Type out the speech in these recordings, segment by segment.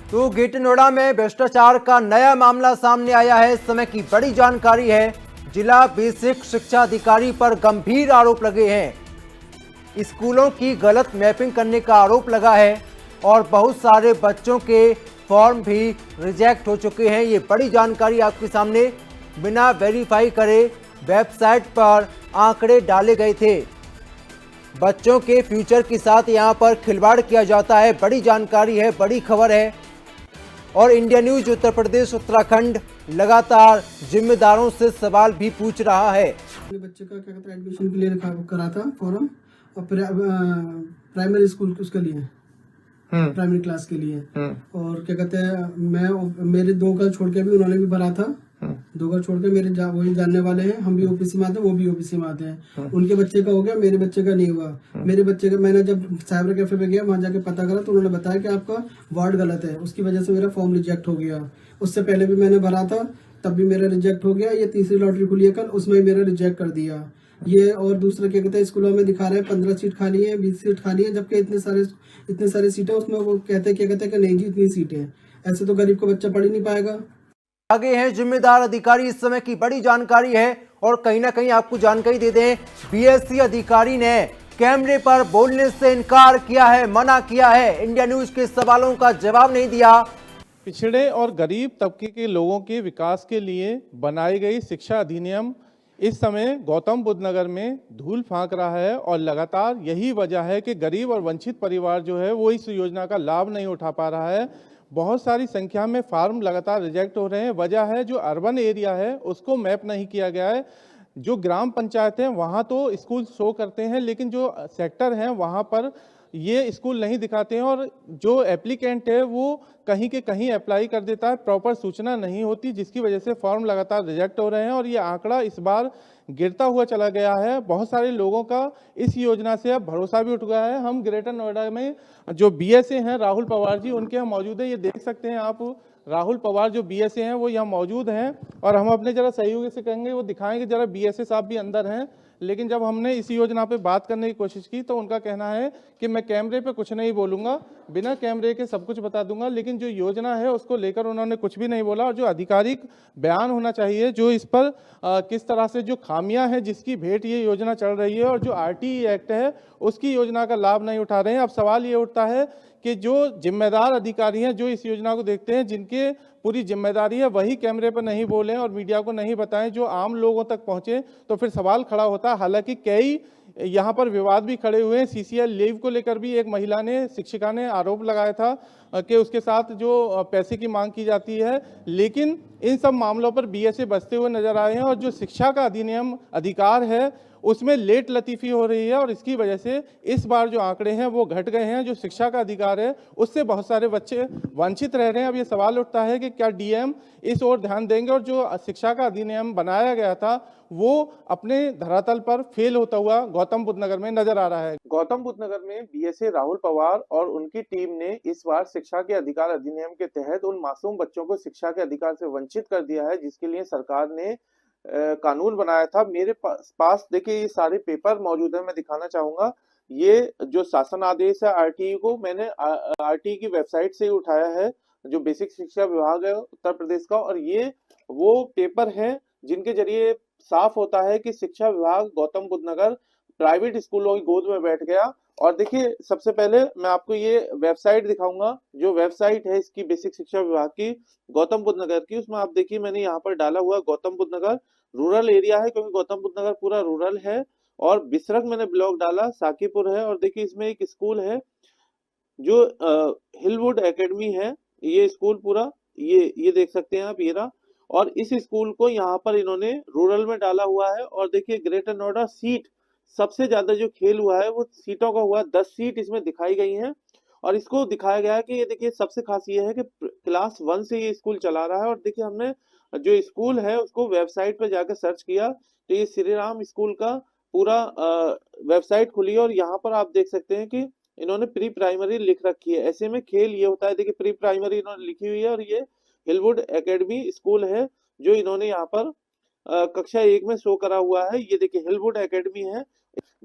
तो ग्रेटर नोएडा में भ्रष्टाचार का नया मामला सामने आया है। इस समय की बड़ी जानकारी है। जिला बेसिक शिक्षा अधिकारी पर गंभीर आरोप लगे हैं। स्कूलों की गलत मैपिंग करने का आरोप लगा है और बहुत सारे बच्चों के फॉर्म भी रिजेक्ट हो चुके हैं। ये बड़ी जानकारी आपके सामने। बिना वेरीफाई करे वेबसाइट पर आंकड़े डाले गए थे। बच्चों के फ्यूचर के साथ यहां पर खिलवाड़ किया जाता है। बड़ी जानकारी है, बड़ी खबर है। और इंडिया न्यूज उत्तर प्रदेश उत्तराखंड लगातार जिम्मेदारों से सवाल भी पूछ रहा है। मेरे बच्चे का क्या कहते हैं एडमिशन के लिए करा था फॉर्म, और प्राइमरी स्कूल उसके लिए, प्राइमरी क्लास के लिए। और क्या कहते हैं मेरे 2 घर छोड़ के भी उन्होंने भी भरा था। 2 घर छोड़ के मेरे वही जानने वाले हैं। हम भी ओपीसी में आते हैं, वो भी ओपीसी में आते हैं। उनके बच्चे का हो गया, मेरे बच्चे का नहीं हुआ। मेरे बच्चे का मैंने जब साइबर कैफे पे गया, वहां जाके पता करा तो उन्होंने बताया कि आपका वार्ड गलत है, उसकी वजह से मेरा फॉर्म रिजेक्ट हो गया। उससे पहले भी मैंने भरा था, तब भी मेरा रिजेक्ट हो गया। ये तीसरी लॉटरी खुली है कल, उसमें मेरा रिजेक्ट कर दिया ये। और दूसरा क्या कहते हैं स्कूलों में दिखा रहे हैं 15 सीट खाली है, 20 सीट खाली है, जबकि इतने सारे सीटें उसमें वो कहते हैं क्या कहते हैं कि नहीं जी इतनी सीटें। ऐसे तो गरीब को बच्चा पढ़ ही नहीं पाएगा। आगे हैं जिम्मेदार अधिकारी। इस समय की बड़ी जानकारी है और कहीं ना कहीं आपको जानकारी दे दें, बीएससी अधिकारी ने कैमरे पर बोलने से इनकार किया है, मना किया है। इंडिया न्यूज के सवालों का जवाब नहीं दिया। पिछड़े और गरीब तबके के लोगों के विकास के लिए बनाई गई शिक्षा अधिनियम इस समय गौतम बुद्ध नगर में धूल फांक रहा है और लगातार यही वजह है कि गरीब और वंचित परिवार जो है वो इस योजना का लाभ नहीं उठा पा रहा है। बहुत सारी संख्या में फार्म लगातार रिजेक्ट हो रहे हैं। वजह है जो अर्बन एरिया है उसको मैप नहीं किया गया है। जो ग्राम पंचायत हैं वहाँ तो स्कूल शो करते हैं, लेकिन जो सेक्टर हैं वहाँ पर ये स्कूल नहीं दिखाते हैं और जो एप्लीकेंट है वो कहीं के कहीं अप्लाई कर देता है, प्रॉपर सूचना नहीं होती, जिसकी वजह से फॉर्म लगातार रिजेक्ट हो रहे हैं और ये आंकड़ा इस बार गिरता हुआ चला गया है। बहुत सारे लोगों का इस योजना से अब भरोसा भी उठ गया है। हम ग्रेटर नोएडा में जो बीएसए हैं राहुल पवार जी, उनके यहाँ मौजूद है। ये देख सकते हैं आप, राहुल पवार जो बीएसए हैं वो यहाँ मौजूद हैं और हम अपने जरा सहयोगी से कहेंगे वो दिखाएंगे जरा बीएसए साहब भी अंदर हैं। लेकिन जब हमने इस योजना पे बात करने की कोशिश की तो उनका कहना है कि मैं कैमरे पे कुछ नहीं बोलूंगा, बिना कैमरे के सब कुछ बता दूंगा। लेकिन जो योजना है उसको लेकर उन्होंने कुछ भी नहीं बोला और जो आधिकारिक बयान होना चाहिए जो इस पर किस तरह से जो खामियां हैं जिसकी भेंट ये योजना चल रही है और जो आरटीई एक्ट है उसकी योजना का लाभ नहीं उठा रहे हैं। अब सवाल ये उठता है कि जो जिम्मेदार अधिकारी हैं जो इस योजना को देखते हैं, जिनके पूरी जिम्मेदारी है, वही कैमरे पर नहीं बोलें और मीडिया को नहीं बताएं, जो आम लोगों तक पहुंचे, तो फिर सवाल खड़ा होता है। हालांकि कई यहाँ पर विवाद भी खड़े हुए हैं। सीसीएल लीव को लेकर भी एक महिला ने, शिक्षिका ने आरोप लगाया था कि उसके साथ जो पैसे की मांग की जाती है, लेकिन इन सब मामलों पर बीएसए बचते हुए नजर आए हैं और जो शिक्षा का अधिनियम अधिकार है उसमें लेट लतीफ़ी हो रही है और इसकी वजह से इस बार जो आंकड़े हैं वो घट गए हैं। जो शिक्षा का अधिकार है उससे बहुत सारे बच्चे वंचित रह रहे हैं। अब ये सवाल उठता है कि क्या डीएम इस ओर ध्यान देंगे और जो शिक्षा का अधिनियम बनाया गया था वो अपने धरातल पर फेल होता हुआ गौतम बुद्ध नगर में नजर आ रहा है। गौतम बुद्ध नगर में बीएसए राहुल पवार और उनकी टीम ने इस बार शिक्षा के अधिकार अधिनियम के तहत उन मासूम बच्चों को शिक्षा के अधिकार से वंचित कर दिया है, जिसके लिए सरकार ने कानून बनाया था। मेरे पास देखिए ये सारे पेपर मौजूद है, मैं दिखाना चाहूंगा। ये जो शासन आदेश है आरटीई को मैंने आरटीई की वेबसाइट से ही उठाया है, जो बेसिक शिक्षा विभाग है उत्तर प्रदेश का, और ये वो पेपर है जिनके जरिए साफ होता है कि शिक्षा विभाग गौतम बुद्ध नगर प्राइवेट स्कूलों की गोद में बैठ गया। और देखिए सबसे पहले मैं आपको ये वेबसाइट दिखाऊंगा, जो वेबसाइट है इसकी बेसिक शिक्षा विभाग की गौतम बुद्ध नगर की। उसमें आप देखिए मैंने यहाँ पर डाला हुआ गौतम बुद्ध नगर रूरल एरिया है, क्योंकि गौतम बुद्ध नगर पूरा रूरल है। और बिसरख मैंने ब्लॉक डाला, साकीपुर है, और देखिए इसमें एक स्कूल है जो हिलवुड एकेडमी है। ये स्कूल पूरा ये देख सकते हैं आप, ये रहा। और इस स्कूल को यहाँ पर इन्होंने रूरल में डाला हुआ है। और देखिए ग्रेटर नोएडा सीट सबसे ज्यादा जो खेल हुआ है वो सीटों का हुआ, 10 सीट इसमें दिखाई गई हैं। और इसको दिखाया गया है कि ये देखिए सबसे खास ये है कि क्लास 1 से ये स्कूल चला रहा है। और देखिए हमने जो स्कूल है उसको वेबसाइट पे जाकर सर्च किया तो ये श्री राम स्कूल का पूरा वेबसाइट खुली और यहाँ पर आप देख सकते हैं कि इन्होंने प्री प्राइमरी लिख रखी है। ऐसे में खेल ये होता है, देखिए प्री प्राइमरी इन्होंने लिखी हुई है और ये हिलवुड एकेडमी स्कूल है जो इन्होंने यहाँ पर कक्षा 1 में शो करा हुआ है। ये देखिए हिलवुड एकेडमी है।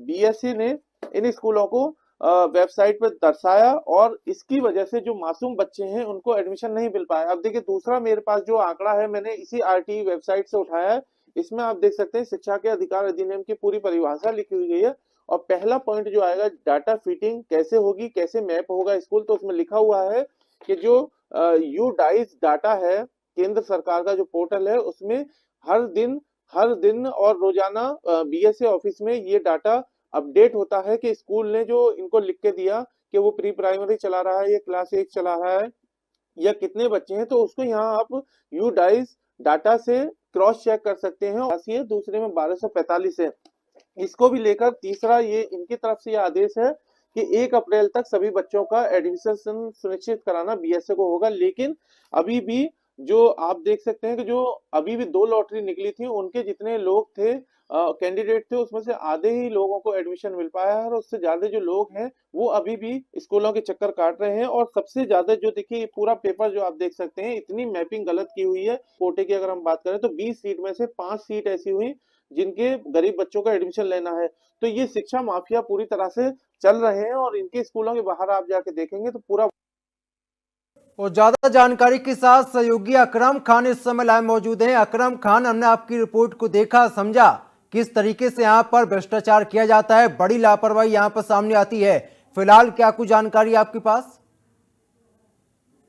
बीएससी ने इन स्कूलों को वेबसाइट पे दर्शाया और इसकी वजह से जो मासूम बच्चे हैं उनको एडमिशन नहीं मिल पाया। अब देखिए दूसरा मेरे पास जो आंकड़ा है मैंने इसी आरटीई वेबसाइट से उठाया है। इसमें आप देख सकते हैं शिक्षा के अधिकार अधिनियम की पूरी परिभाषा लिखी हुई गई है और पहला पॉइंट जो आएगा डाटा फिटिंग कैसे होगी, कैसे मैप होगा स्कूल, तो उसमें लिखा हुआ है कि जो यू डाइस डाटा है केंद्र सरकार का जो पोर्टल है उसमें हर दिन और रोजाना बीएसए ऑफिस में ये डाटा अपडेट होता है कि स्कूल ने जो इनको लिख के दिया कि वो प्री प्राइमरी चला रहा है या क्लास 1 चला रहा है या कितने बच्चे हैं, तो उसको यहाँ आप यू डाइस डाटा से क्रॉस चेक कर सकते हैं। दूसरे में 1245 है। इसको भी लेकर तीसरा ये इनकी तरफ से ये आदेश है कि 1 अप्रैल तक सभी बच्चों का एडमिशन सुनिश्चित कराना बीएसए को होगा। लेकिन अभी भी जो आप देख सकते हैं कि जो अभी भी 2 लॉटरी निकली थी उनके जितने लोग थे कैंडिडेट थे उसमें से आधे ही लोगों को एडमिशन मिल पाया है और उससे ज्यादा जो लोग हैं वो अभी भी स्कूलों के चक्कर काट रहे हैं। और सबसे ज्यादा जो देखिए पूरा पेपर जो आप देख सकते हैं इतनी मैपिंग गलत की हुई है। कोटे की अगर हम बात करें तो 20 सीट में से 5 सीट ऐसी हुई जिनके गरीब बच्चों का एडमिशन लेना है। तो ये शिक्षा माफिया पूरी तरह से चल रहे हैं और इनके स्कूलों के बाहर आप जाके देखेंगे तो पूरा। और ज्यादा जानकारी के साथ सहयोगी अकरम खान इस समय लाइव मौजूद हैं। अकरम खान, हमने आपकी रिपोर्ट को देखा, समझा किस तरीके से यहाँ पर भ्रष्टाचार किया जाता है, बड़ी लापरवाही यहाँ पर सामने आती है। फिलहाल क्या कुछ जानकारी आपके पास?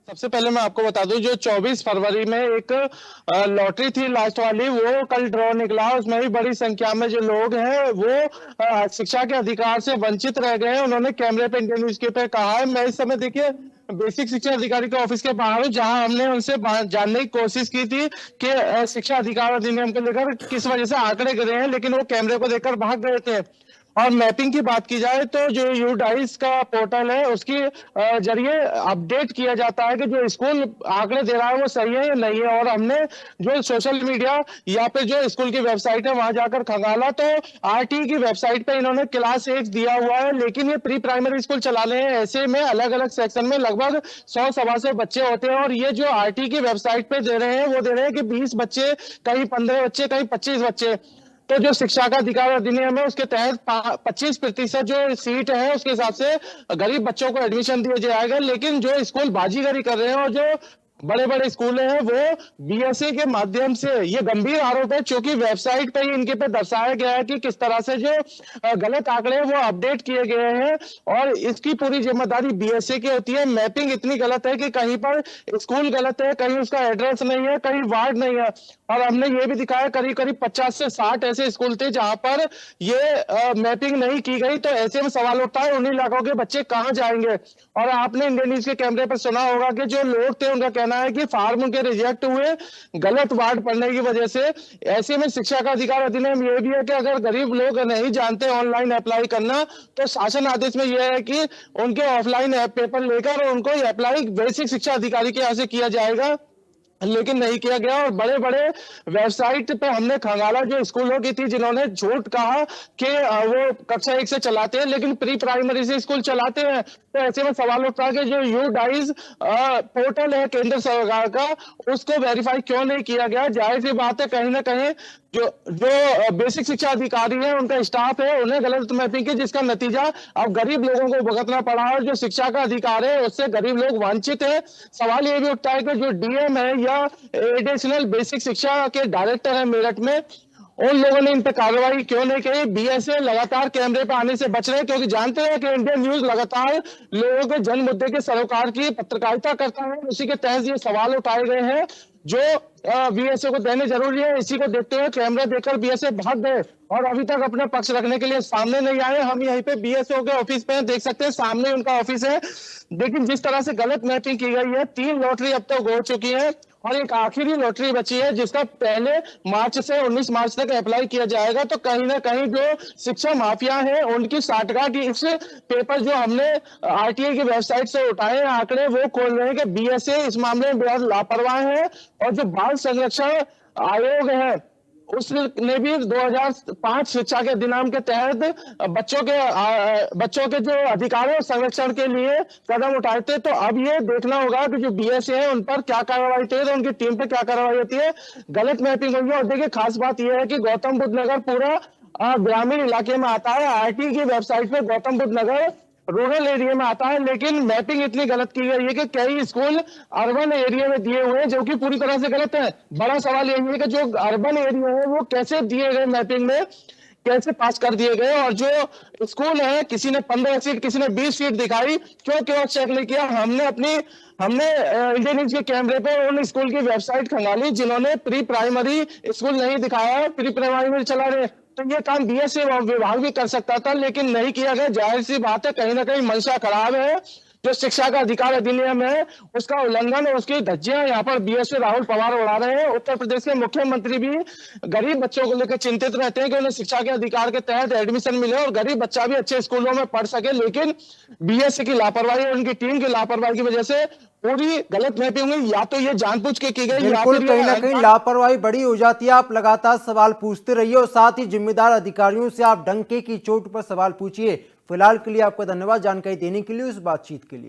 सबसे पहले मैं आपको बता दूं जो 24 फरवरी में एक लॉटरी थी लास्ट वाली, वो कल ड्रॉ निकला। उसमें भी बड़ी संख्या में जो लोग हैं वो शिक्षा के अधिकार से वंचित रह गए हैं। उन्होंने कैमरे पे इंडियन न्यूज पे कहा है। मैं इस समय देखिए बेसिक शिक्षा अधिकारी के ऑफिस के बाहर हूँ, जहां हमने उनसे जानने की कोशिश की थी कि शिक्षा अधिकार अधिनियम को लेकर किस वजह से आंकड़े गिरे हैं, लेकिन वो कैमरे को देखकर भाग गए थे। और मैपिंग की बात की जाए तो जो यू डाइस का पोर्टल है उसके जरिए अपडेट किया जाता है कि जो स्कूल आंकड़े दे रहा है वो सही है या नहीं है। और हमने जो सोशल मीडिया या पे जो स्कूल की वेबसाइट है वहां जाकर खंगाला तो आरटी की वेबसाइट पे इन्होंने क्लास 1 दिया हुआ है, लेकिन ये प्री प्राइमरी स्कूल चला रहे हैं। ऐसे में अलग अलग सेक्शन में लगभग 100-125 बच्चे होते हैं और ये जो आरटी की वेबसाइट पे दे रहे हैं वो दे रहे हैं कि 20 बच्चे, कहीं 15 बच्चे, कहीं 25 बच्चे। तो जो शिक्षा का अधिकार अधिनियम है उसके तहत 25% जो सीट है उसके हिसाब से गरीब बच्चों को एडमिशन दिया जाएगा। लेकिन जो स्कूल बाजीगरी कर रहे हैं और जो बड़े बड़े स्कूल हैं वो बीएसए के माध्यम से, ये गंभीर आरोप है क्योंकि वेबसाइट पे ही इनके पे दर्शाया गया है कि किस तरह से जो गलत आंकड़े हैं वो अपडेट किए गए हैं और इसकी पूरी जिम्मेदारी बीएसए की होती है। मैपिंग इतनी गलत है कि कहीं पर स्कूल गलत है, कहीं उसका एड्रेस नहीं है, कहीं वार्ड नहीं है। और हमने ये भी दिखाया करीब करीब 50 से 60 ऐसे स्कूल थे जहां पर ये मैपिंग नहीं की गई। तो ऐसे में सवाल उठता है उन इलाकों के बच्चे कहां जाएंगे। और आपने इंडियन न्यूज के कैमरे पर सुना होगा कि जो लोग थे उनका कहना है कि फार्म उनके रिजेक्ट हुए गलत वार्ड पड़ने की वजह से। ऐसे में शिक्षा का अधिकार अधिनियम ये भी है कि अगर गरीब लोग नहीं जानते ऑनलाइन अप्लाई करना तो शासन आदेश में यह है कि उनके ऑफलाइन पेपर लेकर उनको अप्लाई बेसिक शिक्षा अधिकारी के यहाँ से किया जाएगा, लेकिन नहीं किया गया। और बड़े बड़े वेबसाइट पे हमने खंगाला जो स्कूलों की थी जिन्होंने झूठ कहा कि वो कक्षा 1 से चलाते हैं लेकिन प्री प्राइमरी से स्कूल चलाते हैं। तो ऐसे में सवाल उठता है कि जो यू डाइस पोर्टल है केंद्र सरकार का उसको वेरीफाई क्यों नहीं किया गया। जाहिर सी बात है कहीं ना कहीं जो बेसिक शिक्षा अधिकारी है उनका स्टाफ है उन्हें गलत मैपिंग की, जिसका नतीजा अब गरीब लोगों को भुगतना पड़ा है। जो शिक्षा का अधिकार है उससे गरीब लोग वंचित है। सवाल ये भी उठता है कि जो डीएम है या एडिशनल बेसिक शिक्षा के डायरेक्टर है मेरठ में, उन लोगों ने इन पे कार्रवाई क्यों नहीं की। बीएसए लगातार कैमरे पे आने से बच रहे हैं क्योंकि जानते हैं कि इंडियन न्यूज लगातार लोगों के जन मुद्दे के सरोकार की पत्रकारिता करता है। उसी के तहत ये सवाल उठाए गए हैं जो बीएसए को देने जरूरी है। इसी को देखते हुए कैमरा देखकर बीएसए भाग गए और अभी तक अपना पक्ष रखने के लिए सामने नहीं आए। हम यहीं पे बीएसओ के ऑफिस पे देख सकते हैं, सामने उनका ऑफिस है। लेकिन जिस तरह से गलत मैपिंग की गई है, 3 लॉटरी अब तक हो चुकी है और एक आखिरी लॉटरी बची है जिसका पहले मार्च से 19 मार्च तक अप्लाई किया जाएगा। तो कहीं ना कहीं जो शिक्षा माफिया है उनकी साठगांठ इस पेपर जो हमने आरटीआई की वेबसाइट से उठाए आंकड़े वो खोल रहे हैं कि बीएसए इस मामले में बेहद लापरवाह है। और जो बाल संरक्षण आयोग है उसने भी 2005 शिक्षा के अधिनियम के तहत बच्चों के जो अधिकारों संरक्षण के लिए कदम उठाए थे। तो अब ये देखना होगा कि जो बीएसए है उन पर क्या कार्रवाई होती है, तो उनकी टीम पर क्या कार्रवाई होती है। गलत मैपिंग हुई है। और देखिए खास बात यह है कि गौतम बुद्ध नगर पूरा ग्रामीण इलाके में आता है। आरटी की वेबसाइट पे गौतम बुद्ध नगर रूरल एरिया में आता है, लेकिन मैपिंग इतनी गलत की गई है कि कई स्कूल अर्बन एरिया में दिए हुए हैं, जो कि पूरी तरह से गलत है। बड़ा सवाल यही है कि जो अर्बन एरिया है वो कैसे दिए गए मैपिंग में, कैसे पास कर दिए गए, और जो स्कूल है किसी ने 15 सीट किसी ने 20 सीट दिखाई, क्यों चेक नहीं किया। हमने इंडियन न्यूज के कैमरे पे उन स्कूल की वेबसाइट खंगाली जिन्होंने प्री प्राइमरी स्कूल नहीं दिखाया है, प्री प्राइमरी चला रहे। तो ये काम बीएससी विभाग भी कर सकता था, लेकिन नहीं किया गया। जाहिर सी बात है, कहीं ना कहीं मंशा खराब है। जो शिक्षा का अधिकार अधिनियम है उसका उल्लंघन और उसकी धज्जियां यहाँ पर बीएससी राहुल पवार उड़ा रहे हैं। उत्तर प्रदेश के मुख्यमंत्री भी गरीब बच्चों को लेकर चिंतित रहते हैं कि उन्हें शिक्षा के अधिकार के तहत एडमिशन मिले और गरीब बच्चा भी अच्छे स्कूलों में पढ़ सके, लेकिन बीएससी की लापरवाही और उनकी टीम की लापरवाही की वजह से पूरी गलत मैपिंग हुई। या तो ये जानबूझ के की गई, या बिल्कुल, फिर कहीं ना कहीं लापरवाही बड़ी हो जाती है। आप लगातार सवाल पूछते रहिए और साथ ही जिम्मेदार अधिकारियों से आप डंके की चोट पर सवाल पूछिए। फिलहाल के लिए आपका धन्यवाद जानकारी देने के लिए, उस बातचीत के लिए।